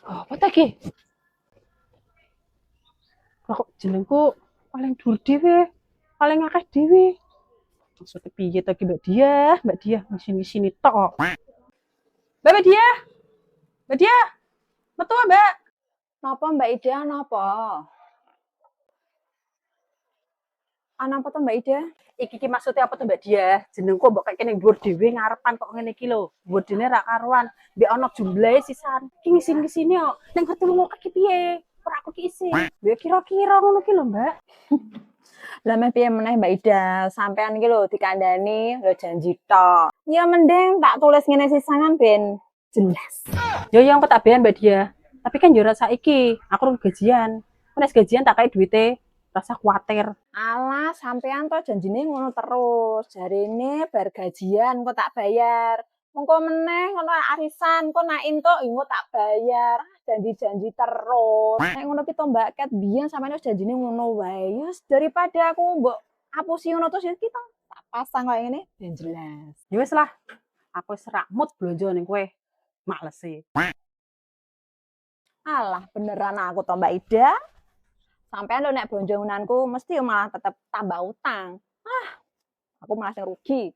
Oh, apa ta iki? Kok jenengku paling dhuwur dhewe, paling akeh dhewe. Maksudnya piye ta iki Mbak Dia? Mbak Dia misi-misini tok. Mbak Dia, Mbak Dia, metu ah, Mbak. Napa Mbak Ida, napa? Napa to Mbak Ida? Iki maksudnya apa tuh Mbak Dia? Jenengku mbok kaya kene dhuwur dhewe ngarepan kok ngene iki lho. Dhuwurne ra karuan. Mbek ana jumlahe sisan. Iki ngisin-ngisini kok. Ning ngerti lunga iki piye? Ora aku ki isin. Mbek kira-kira ngono ki lho, Mbak. Lah meh piye meneh Mbak Ida, sampean iki lho dikandani, lho janji tok. Ya mending tak tulis ngene sisanan ben jelas. Yo yang tak bean Mbak Dia. Tapi kan yo ora saiki. Aku urung gajian. Nek gajian tak kae duwite. Rasa kuatir. Alah, sampean to janjine ngono terus. Jarine bar gajian kok tak bayar. Mengko meneh ngono arisan kok nak entuk engko tak bayar. Janji-janji terus. Nek ngono ki to Mbak Ket biyen sampean wis janjine ngono wae. Ya daripada aku mbok apusi ngono terus ya kita tak pasang kayak ngene ben jelas. Ya wis lah. Aku wis ra mood blonjo ning kowe. Malese. Alah beneran aku to Mbak Ida. Sampean lho nek blonjo ngunanku mesti malah tetep tambah utang. Aku malah sing rugi.